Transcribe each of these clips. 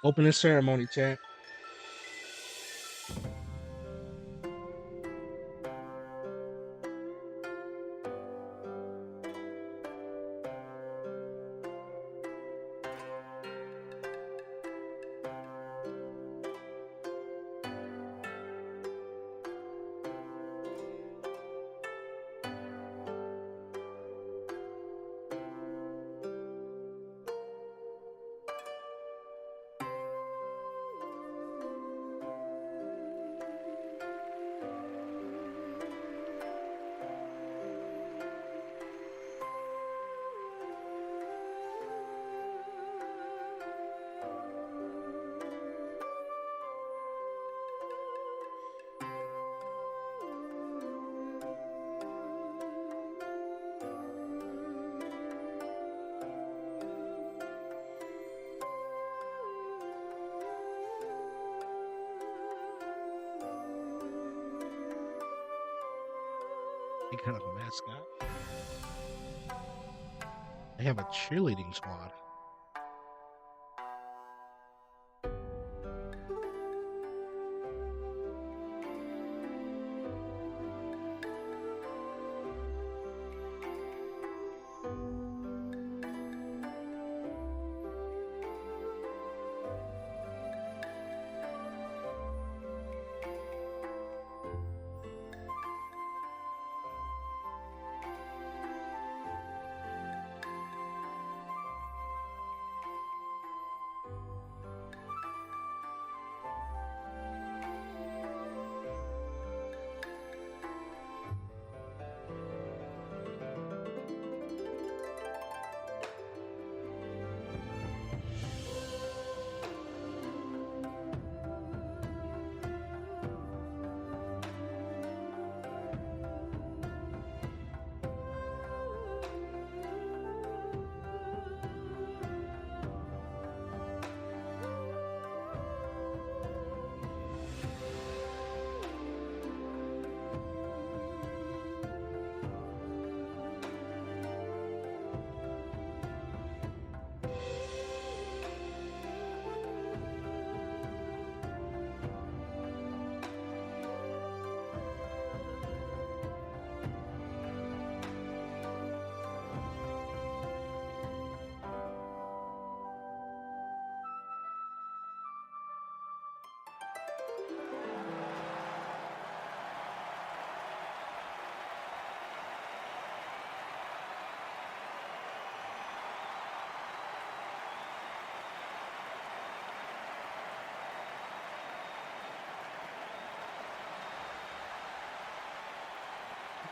Opening ceremony, chat. They kind of a mascot. They have a cheerleading squad.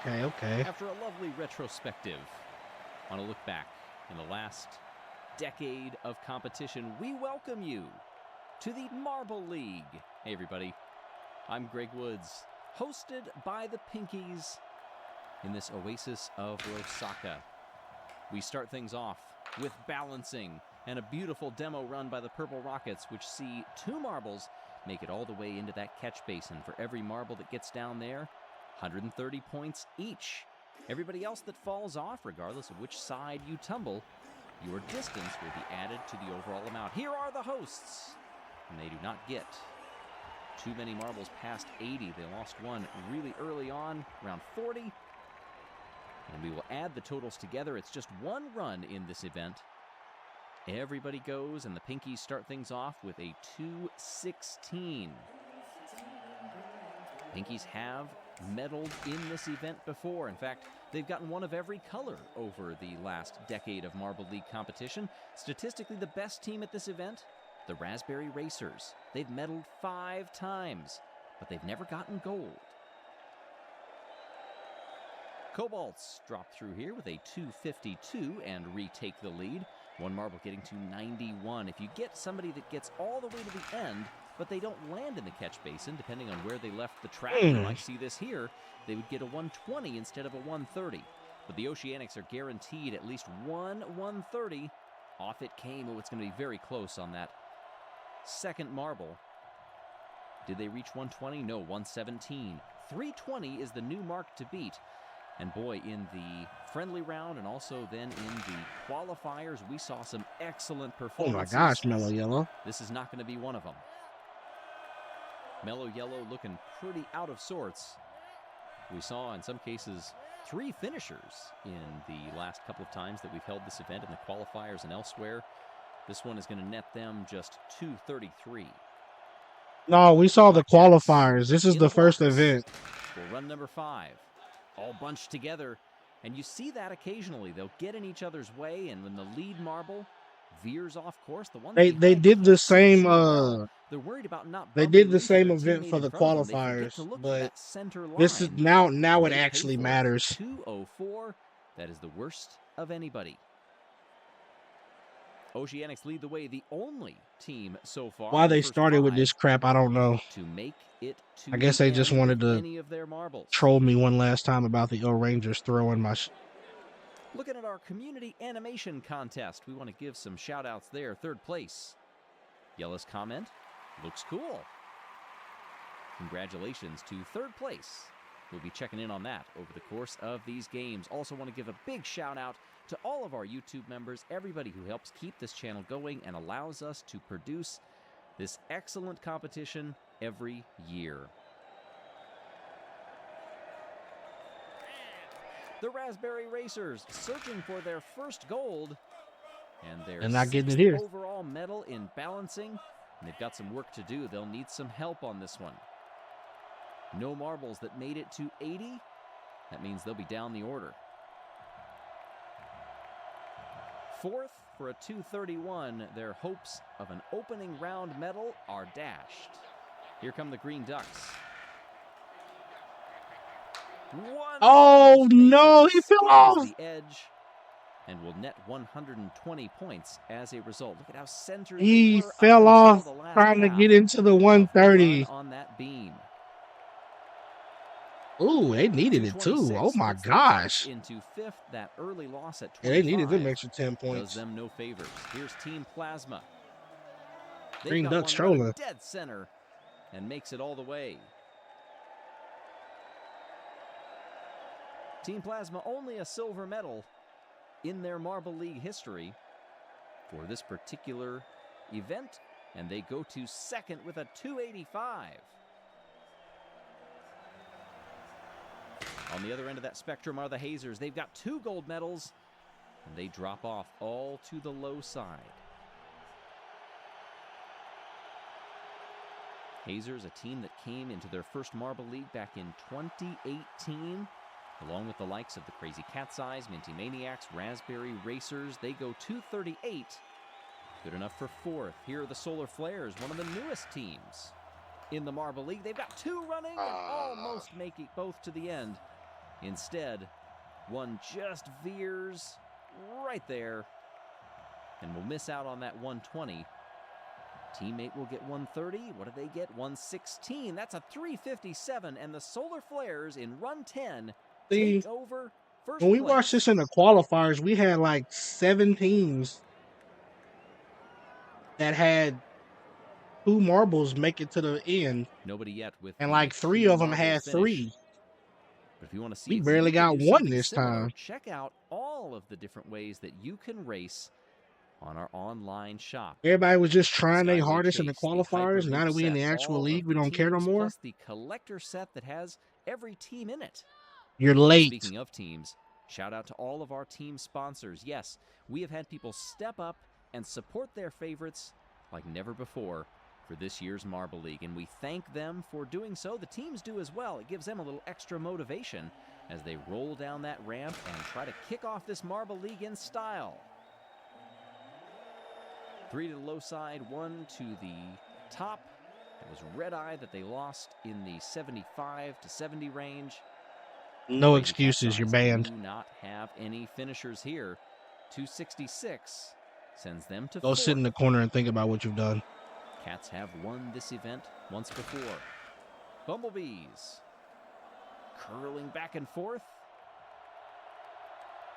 Okay. After a lovely retrospective on a look back in the last decade of competition, we welcome you to the Marble League. Hey everybody, I'm Greg Woods, hosted by the Pinkies in this oasis of Rosaka. We start things off with balancing and a beautiful demo run by the Purple Rockets, which see 2 marbles make it all the way into that catch basin. For every marble that gets down there, 130 points each. Everybody else that falls off, regardless of which side you tumble, your distance will be added to the overall amount. Here are the hosts, and they do not get too many marbles past 80. They lost one really early on, around 40. And we will add the totals together. It's just one run in this event. Everybody goes, and the Pinkies start things off with a 216. Pinkies have medaled in this event before. In fact, they've gotten one of every color over the last decade of Marble League competition. Statistically, the best team at this event, the Raspberry Racers. They've medaled 5 times, but they've never gotten gold. Cobalts drop through here with a 252 and retake the lead. One marble getting to 91. If you get somebody that gets all the way to the end, but they don't land in the catch basin, depending on where they left the track, you might see this here, they would get a 120 instead of a 130. But the Oceanics are guaranteed at least one 130. Off it came. Oh, it's going to be very close on that second marble. Did they reach 120? No, 117. 320 is the new mark to beat. And boy, in the friendly round and also then in the qualifiers, we saw some excellent Oh my performances. gosh, Mellow Yellow. This is not going to be one of them. Mellow Yellow looking pretty out of sorts. We saw in some cases 3 finishers in the last couple of times that we've held this event in the qualifiers and elsewhere. This one is going to net them just 2:33. No, we saw the Blackjacks qualifiers. This is in the first blocks event. for run number 5. All bunched together. And you see that occasionally. They'll get in each other's way, and when the lead marble veers off course, the ones They behind did the can't see same too well. They're worried about not they did bumping the into same their event teammate for in the front of them. They forget to qualifiers, look for but that center this is line. now it They pay actually for it. matters. 2:04. That is the worst of anybody. Oceanics lead the way, the only team so far. Why they first started with 5 this crap, I don't know. to make it to I guess the they just end wanted with to any of their marbles. troll me one last time about the Rangers throwing my Looking at our community animation contest, we want to give some shout outs there. 3rd place. Yella's comment, looks cool. Congratulations to 3rd place. We'll be checking in on that over the course of these games. Also want to give a big shout out to all of our YouTube members, everybody who helps keep this channel going and allows us to produce this excellent competition every year. The Raspberry Racers searching for their first gold and their and not getting it 6th here. overall medal in balancing. And they've got some work to do. They'll need some help on this one. No marbles that made it to 80. That means they'll be down the order. 4th for a 2:31. Their hopes of an opening round medal are dashed. Here come the Green Ducks. Oh no, he fell off. The edge and will net 120 points as a result. Look at how centered He they were fell up off until the last trying to half get into the of 130. run on that beam. Ooh, they needed it too. Oh my gosh. Into 5th, that early loss at 25 Yeah, they needed them extra 10 does points. them no favors. Here's Team Plasma. Green got Ducks one running trolling. dead center and makes it all the way. Team Plasma only a silver medal in their Marble League history for this particular event, and they go to 2nd with a 285. On the other end of that spectrum are the Hazers. They've got 2 gold medals, and they drop off all to the low side. Hazers, a team that came into their first Marble League back in 2018, along with the likes of the Crazy Cat's Eyes, Minty Maniacs, Raspberry Racers. They go 238. Good enough for 4th. Here are the Solar Flares, one of the newest teams in the Marble League. They've got 2 running and almost make it both to the end. Instead, one just veers right there and will miss out on that 120. Teammate will get 130. What do they get? 116. That's a 357. And the Solar Flares in run 10 take over first when we place. watched this in the qualifiers, we had like 7 teams that had 2 marbles make it to the end. Nobody yet with and like 3 of them had 3. But if you want to see We if barely you can got do 1 something this similar, time. check out all of the different ways that you can race on our online shop. Everybody was just trying their Skyway hardest in the Chase, the qualifiers. Now Hyperloop that we in the set, actual all league, of we the don't care no teams, more. Plus the collector set that has every team in it. You're late. Speaking of teams, shout out to all of our team sponsors. Yes, we have had people step up and support their favorites like never before for this year's Marble League, and we thank them for doing so. The teams do as well. It gives them a little extra motivation as they roll down that ramp and try to kick off this Marble League in style. 3 to the low side, 1 to the top. It was Red Eye that they lost in the 75 to 70 range. No excuses, you're banned. Do not have any finishers here. 266 sends them to Go 4th. sit in the corner and think about what you've done. Cats have won this event once before. Bumblebees curling back and forth.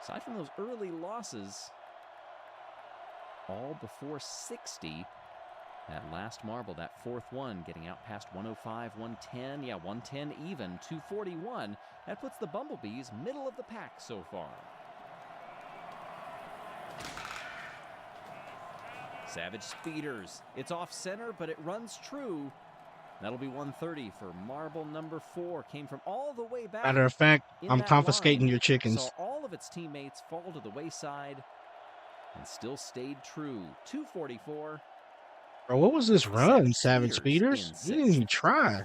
Aside from those early losses, all before 60, That last marble, that fourth one, getting out past 105, 110. Yeah, 110 even, 241. That puts the Bumblebees middle of the pack so far. Savage speeders. It's off center, but it runs true. That'll be 130 for marble number 4. Came from all the way back. Matter of fact, I'm that confiscating line, your chickens. saw all of its teammates fall to the wayside and still stayed true. 244. Bro, what was this run, Savage Speeders? You didn't even try.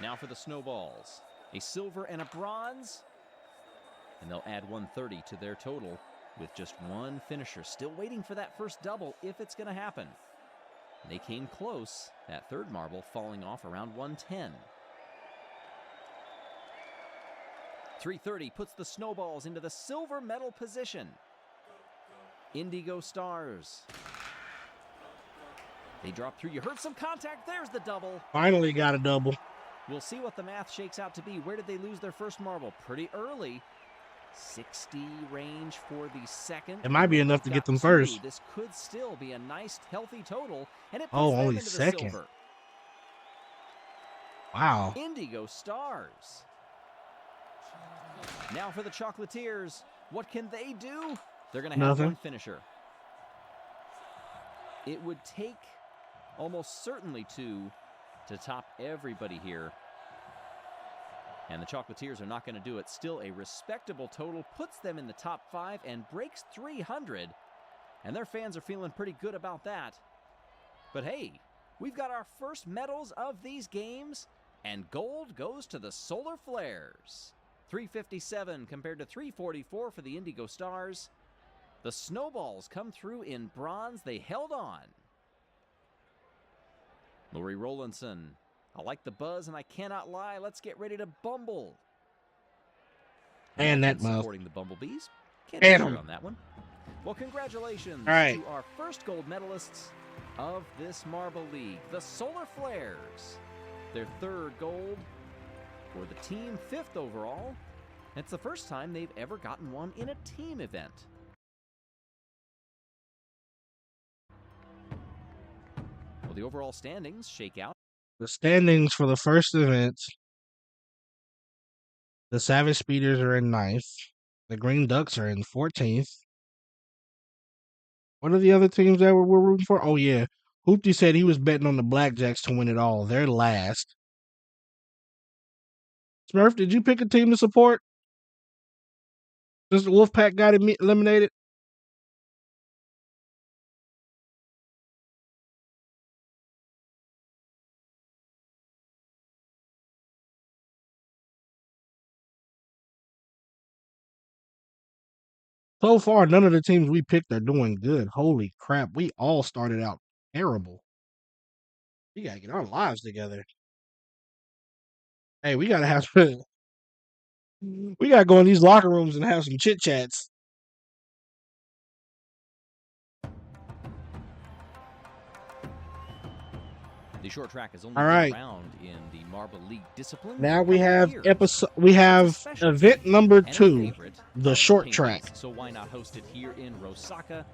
Now for the snowballs. A silver and a bronze. And they'll add 130 to their total with just one finisher. Still waiting for that first double if it's going to happen. They came close. That third marble falling off around 110. 330 puts the snowballs into the silver medal position. Indigo Stars. They drop through. You heard some contact. There's the double. Finally got a double. We'll see what the math shakes out to be. Where did they lose their first marble? Pretty early. 60 range for the second. It might be enough to get them first. This could still be a nice, healthy total. And it puts them only into second. The silver. Wow. Indigo Stars. Now for the Chocolatiers. What can they do? They're going to have one finisher. It would take almost certainly two to top everybody here. And the Chocolatiers are not going to do it. Still a respectable total. Puts them in the top 5 and breaks 300. And their fans are feeling pretty good about that. But hey, we've got our first medals of these games. And gold goes to the Solar Flares. 357 compared to 344 for the Indigo Stars. The Snowballs come through in bronze. They held on. Lori Rowlandson. I like the buzz and I cannot lie. Let's get ready to bumble. And that mouth. Supporting the Bumblebees. Can't be sure on that one. Well, congratulations to our first gold medalists of this Marble League, the Solar Flares. Their third gold for the team, 5th overall. It's the first time they've ever gotten one in a team event. Well, the overall standings shake out. The standings for the first event. The Savage Speeders are in 9th. The Green Ducks are in 14th. What are the other teams that we're rooting for? Oh, yeah. Hoopty said he was betting on the Blackjacks to win it all. They're last. Smurf, did you pick a team to support? Does the Wolfpack got eliminated? So far, none of the teams we picked are doing good. Holy crap. We all started out terrible. We got to get our lives together. Hey, we got to have... we got to go in these locker rooms and have some chit-chats. The short track is only around in the Marble League discipline. Now we have event number 2, the short track. So why not host it here in Rosaka,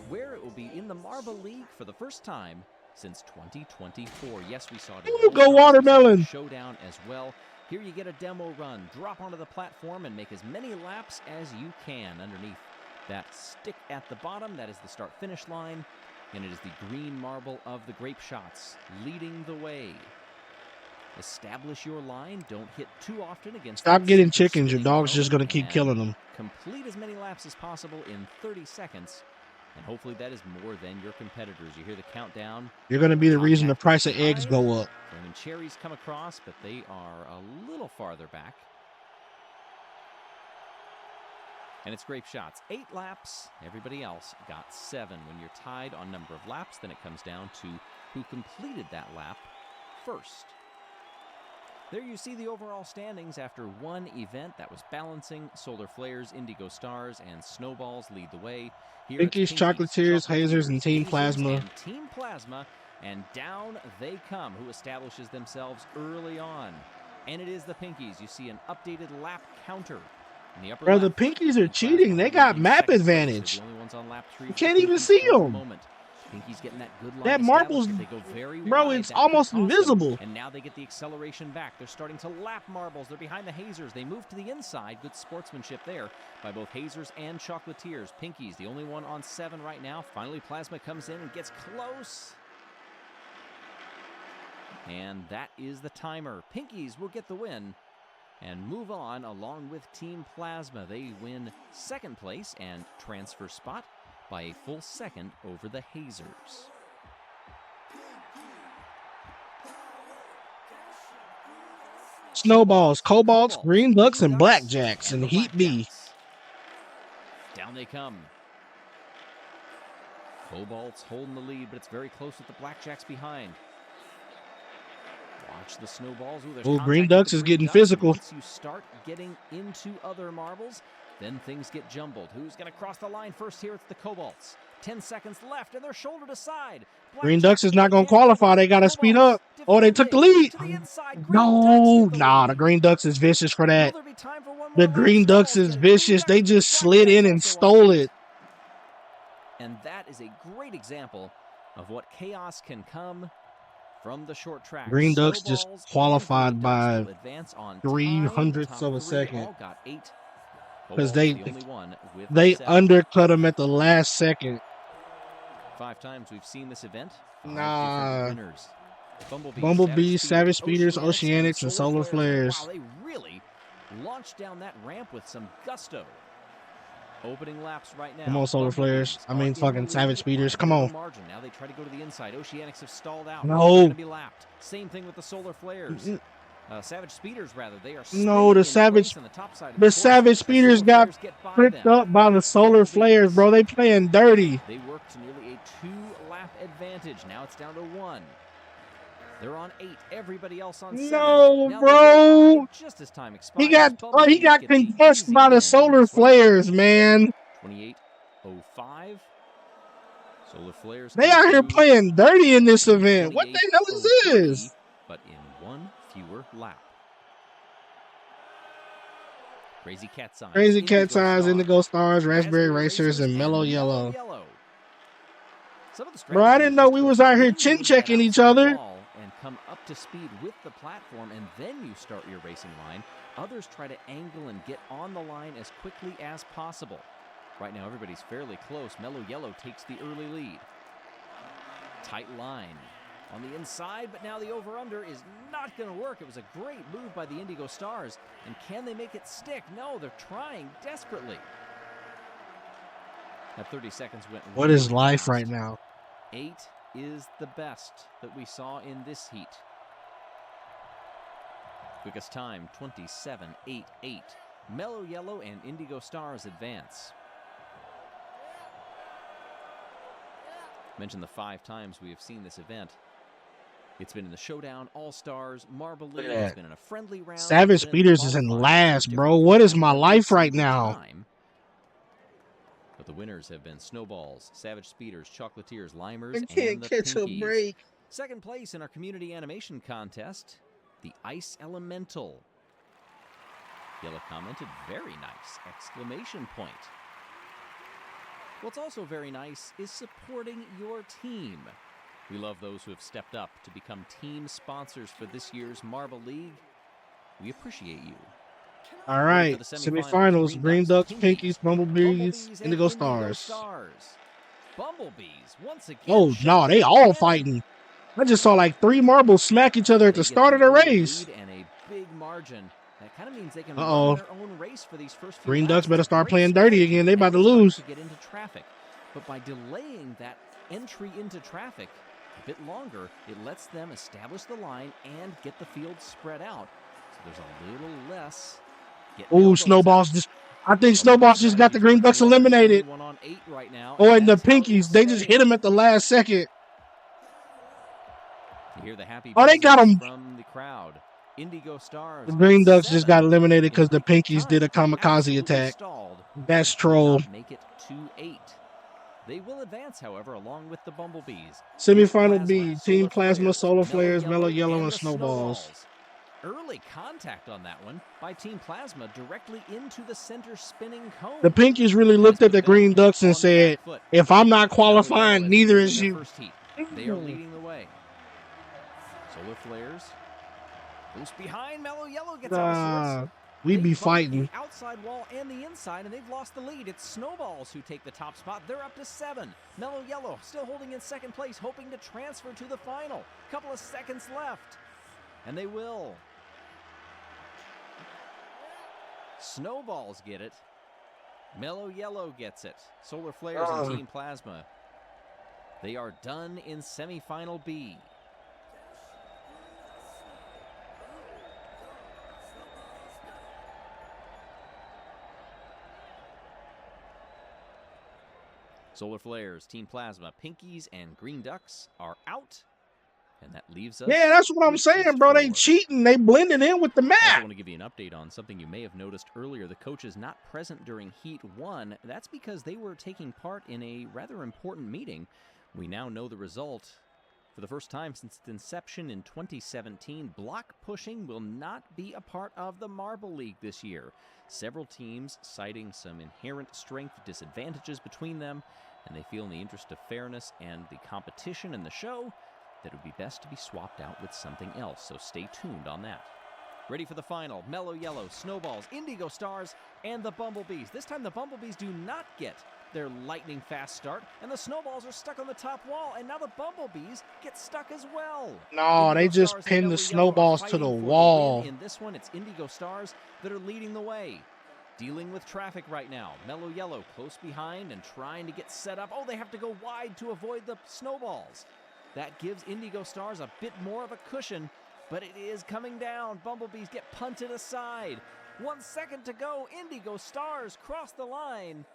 where it will be in the Marble League for the first time since 2024. Yes, we saw it. Here you go, Watermelon. Showdown as well. Here you get a demo run. Drop onto the platform and make as many laps as you can underneath that stick at the bottom. That is the start-finish line. And it is the green marble of the grape shots leading the way. Establish your line. Don't hit too often against. Stop getting chickens. Your dog's just going to keep killing them. Complete as many laps as possible in 30 seconds. And hopefully that is more than your competitors. You hear the countdown. You're going to be the reason the price of eggs go up. And cherries come across, but they are a little farther back. And it's grape shots. 8 laps. Everybody else got 7. When you're tied on number of laps, then it comes down to who completed that lap first. There you see the overall standings after one event. That was balancing. Solar Flares, Indigo Stars, and Snowballs lead the way. Here Pinkies, Chocolatiers, Hazers, and Team Plasma. Team Plasma. And down they come. Who establishes themselves early on. And it is the Pinkies. You see an updated lap counter. Bro, the Pinkies are cheating. They got map advantage. You can't even see them. Pinky's getting that good line That established. marble's, If they go very bro, wide, it's that could almost cost them. invisible. And now they get the acceleration back. They're starting to lap marbles. They're behind the hazers. They move to the inside. Good sportsmanship there by both hazers and chocolatiers. Pinky's the only one on 7 right now. Finally, Plasma comes in and gets close. And that is the timer. Pinky's will get the win and move on along with Team Plasma. They win 2nd place and transfer spot by a full 2nd over the hazers. Snowballs, Cobalts, Green Ducks, and Blackjacks in Heat B. Down they come. Cobalt's holding the lead, but it's very close with the Blackjacks behind. Watch the snowballs. Ooh, there's Green contact Ducks with the is Green getting Ducks. physical. Once you start getting into other marbles, then things get jumbled. Who's going to cross the line first here? It's the Cobalts. 10 seconds left, and they're shoulder to side. Green Ducks is not going to qualify. They got to speed up. Oh, they took the lead. No, nah, the Green Ducks is vicious for that. The Green Ducks is vicious. They just slid in and stole it. And that is a great example of what chaos can come from the short track. Green Ducks just qualified by 3/100ths of a second. Because they undercut them at the last second. 5 times we've seen this event. 5 nah. different winners. Bumblebees, Savage Speeders, Oceanics, and Solar Flares. Wow, they really launched down that ramp with some gusto. Opening laps right now. Come on, Solar Flares. I mean, fucking Savage Speeders. Come on. Now they try to go to the inside. Oceanics have stalled out. No. They're going to be lapped. Same thing with the Solar Flares. Savage Speeders, rather. They are no, the Savage Speeders got tricked up by the Solar Flares, bro. They playing dirty. They worked to nearly a 2-lap advantage. Now it's down to 1. They're on 8. Everybody else on 7. No, now bro. Just as time expires, he got concussed by the Solar Flares, man. 28:05. Solar Flares. They out here playing dirty in this event. What the hell is this? But in 1 fewer lap. Crazy Cat's Eyes, Indigo Stars, Raspberry Racers, and Mellow Yellow. Bro, I didn't know we was out here chin-checking each other. And come up to speed with the platform, and then you start your racing line. Others try to angle and get on the line as quickly as possible. Right now, everybody's fairly close. Mellow Yellow takes the early lead. Tight line on the inside, but now the over-under is not going to work. It was a great move by the Indigo Stars. And can they make it stick? No, they're trying desperately. That 30 seconds went What really is life fast. right now? 8 is the best that we saw in this heat. Quickest time, 27:88. Mellow Yellow and Indigo Stars advance. Mentioned the 5 times we have seen this event. It's been in the Showdown, All-Stars, Marble League. It's been in a friendly round. Savage Speeders is in last, bro. What is my life right now? But the winners have been Snowballs, Savage Speeders, Chocolatiers, Limers, I can't and the catch a Pinkies. break. 2nd place in our community animation contest, the Ice Elemental. Yellow commented, very nice, exclamation point. What's also very nice is supporting your team. We love those who have stepped up to become team sponsors for this year's Marble League. We appreciate you. All right, semifinals, Green Ducks, Pinkies, Bumblebees, Indigo Stars. Bumblebees, once again. Oh, no, they all fighting. I just saw like 3 marbles smack each other at the start of the race. And a big margin. That kind of means they can run their own race for these first few Green laps. Ducks better start playing dirty again. They about to lose. To get into traffic. But by delaying that entry into traffic a bit longer, it lets them establish the line and get the field spread out. So there's a little less. Oh, Snowballs just. I think Snowballs just got the Green Ducks eliminated. 1 on 8 right now. Oh, and the Pinkies, they just hit him at the last second. You hear the happy they got him from the crowd. Indigo Stars. The Green Ducks just got eliminated because the Pinkies did a kamikaze attack. That's troll. Make it 2-8. They will advance, however, along with the Bumblebees. Semifinal B, Team Plasma, Solar Flares, Mellow Yellow, and Snowballs. Early contact on that one by Team Plasma directly into the center spinning cone. The Pinkies really looked at the Green Ducks and said, if I'm not qualifying, neither is you. First heat. They are leading the way. Solar Flares. Loose behind. Mellow Yellow gets out of sorts. We be fighting. The outside wall and the inside, and they've lost the lead. It's Snowballs who take the top spot. They're up to 7. Mellow Yellow still holding in second place, hoping to transfer to the final. Couple of seconds left, and they will. Snowballs get it. Mellow Yellow gets it. Solar Flares and Team Plasma. They are done in semifinal B. Solar Flares, Team Plasma, Pinkies, and Green Ducks are out. And that leaves us. Yeah, that's what I'm saying, bro. They cheating. They blending in with the map. I also want to give you an update on something you may have noticed earlier. The coaches not present during Heat 1. That's because they were taking part in a rather important meeting. We now know the result. For the first time since its inception in 2017, block pushing will not be a part of the Marble League this year. Several teams citing some inherent strength disadvantages between them, and they feel in the interest of fairness and the competition in the show that it would be best to be swapped out with something else, so stay tuned on that. Ready for the final. Mellow Yellow, Snowballs, Indigo Stars, and the Bumblebees. This time the Bumblebees do not get their lightning fast start, and the Snowballs are stuck on the top wall, and now the Bumblebees get stuck as well. No, they just pinned the Snowballs to the wall. In this one, it's Indigo Stars that are leading the way. Dealing with traffic right now. Mellow Yellow close behind and trying to get set up. Oh, they have to go wide to avoid the Snowballs. That gives Indigo Stars a bit more of a cushion, but it is coming down. Bumblebees get punted aside. 1 second to go. Indigo Stars cross the line,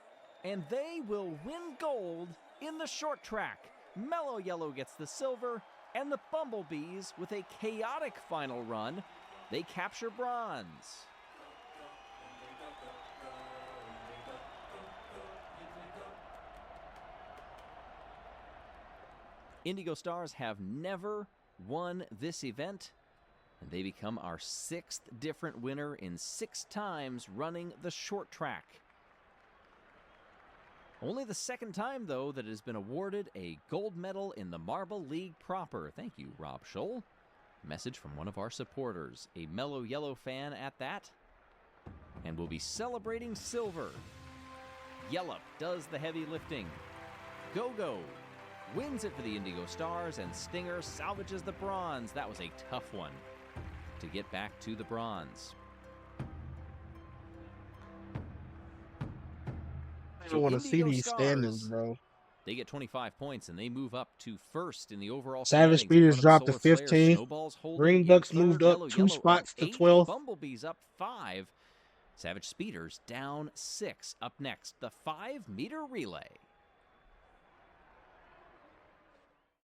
and they will win gold in the short track. Mellow Yellow gets the silver, and the Bumblebees, with a chaotic final run, they capture bronze. Indigo Stars have never won this event, and they become our 6th different winner in 6 times running the short track. Only the 2nd time, though, that it has been awarded a gold medal in the Marble League proper. Thank you, Rob Scholl. Message from one of our supporters, a Mellow Yellow fan at that. And we'll be celebrating silver. Yellow does the heavy lifting. Go-Go wins it for the Indigo Stars, and Stinger salvages the bronze. That was a tough one to get back to the bronze. I don't want to see these standings, bro. They get 25 points, and they move up to 1st in the overall Savage Speeders dropped to 15th. Green Ducks moved up 2 spots to 12th. Bumblebees up 5. Savage Speeders down 6. Up next, the 5-meter relay.